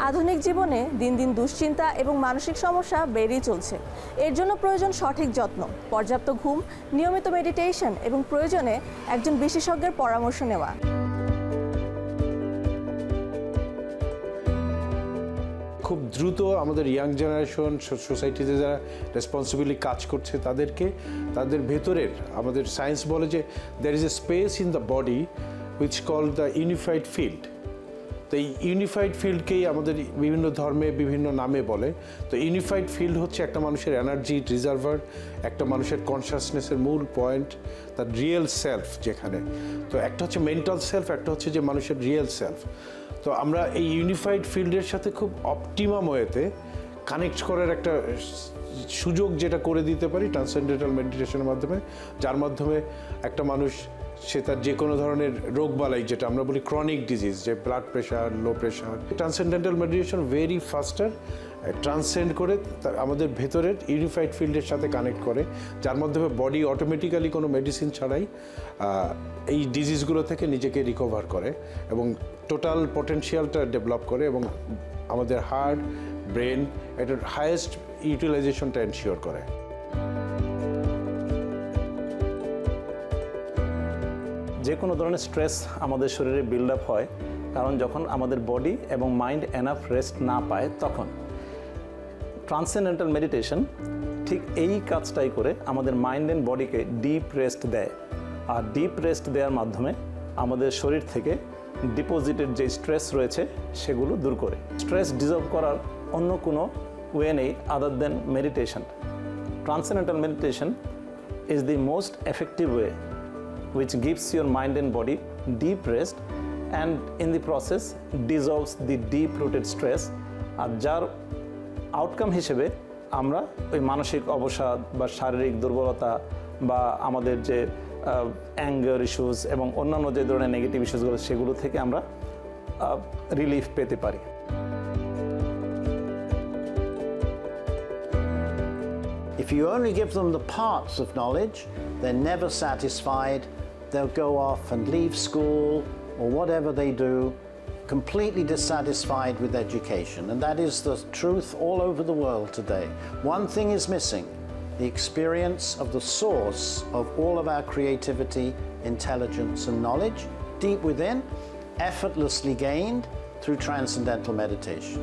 আধুনিক জীবনে দিন দিন দুশ্চিন্তা এবং মানসিক সমস্যা বেড়েই চলছে। এর জন্য প্রয়োজন সঠিক যত্ন, পর্যাপ্ত ঘুম, নিয়মিত মেডিটেশন এবং প্রয়োজনে একজন বিশেষজ্ঞের পরামর্শ নেওয়া। খুব দ্রুত আমাদের ইয়াং জেনারেশন সোসাইটিতে যারা রেসপন্সিবিলি কাজ করছে তাদের ভেতরের আমাদের সায়েন্স বলে যে there is a space in the body which called the unified field. তো এই ইউনিফাইড ফিল্ডকেই আমাদের বিভিন্ন ধর্মে বিভিন্ন নামে বলে। তো ইউনিফাইড ফিল্ড হচ্ছে একটা মানুষের এনার্জি রিজার্ভার, একটা মানুষের কনসাসনেসের মূল পয়েন্ট, তার রিয়েল সেলফ যেখানে। তো একটা হচ্ছে মেন্টাল সেলফ, একটা হচ্ছে যে মানুষের রিয়েল সেলফ। তো আমরা এই ইউনিফাইড ফিল্ডের সাথে খুব অপটিমাম ওয়েতে কানেক্ট করার একটা সুযোগ যেটা করে দিতে পারি ট্রান্সেন্ডেন্টাল মেডিটেশনের মাধ্যমে, যার মাধ্যমে একটা মানুষ সে তার যে কোনো ধরনের রোগবালাই, যেটা আমরা বলি ক্রনিক ডিজিজ, যে blood pressure, low pressure, transcendental meditation very ফাস্টার transcend করে আমাদের ভেতরের ইউনিফাইড ফিল্ডের সাথে কানেক্ট করে, যার মাধ্যমে বডি অটোমেটিক্যালি কোনো মেডিসিন ছাড়াই এই ডিজিজগুলো থেকে নিজেকে রিকভার করে এবং টোটাল পটেনশিয়ালটা ডেভেলপ করে এবং আমাদের হার্ট, ব্রেন এটার হায়েস্ট ইউটিলাইজেশনটা এনশিওর করে। যে কোনো ধরনের স্ট্রেস আমাদের শরীরে বিল্ড আপ হয়, কারণ যখন আমাদের বডি এবং মাইন্ড এনাফ রেস্ট না পায়, তখন ট্রান্সেন্ডেন্টাল মেডিটেশন ঠিক এই কাজটাই করে আমাদের মাইন্ড অ্যান্ড বডিকে ডিপ রেস্ট দেয়। আর ডিপ রেস্ট দেওয়ার মাধ্যমে আমাদের শরীর থেকে ডিপোজিটেড যে স্ট্রেস রয়েছে সেগুলো দূর করে। স্ট্রেস ডিজলভ করার অন্য কোনো ওয়ে নেই other than meditation. Transcendental meditation is the most effective way which gives your mind and body deep rest and in the process dissolves the deep rooted stress, আর যার outcome হিসেবে আমরা ওই মানসিক অবসাদ বা শারীরিক দুর্বলতা বা আমাদের যে অ্যাঙ্গার ইস্যুস এবং অন্যান্য যে ধরনের নেগেটিভ ইস্যুসগুলো সেগুলো থেকে আমরা রিলিফ পেতে পারি। If you only give them the parts of knowledge, they're never satisfied. They'll go off and leave school or whatever they do, completely dissatisfied with education. And that is the truth all over the world today. One thing is missing: the experience of the source of all of our creativity, intelligence, and knowledge deep within, effortlessly gained through transcendental meditation.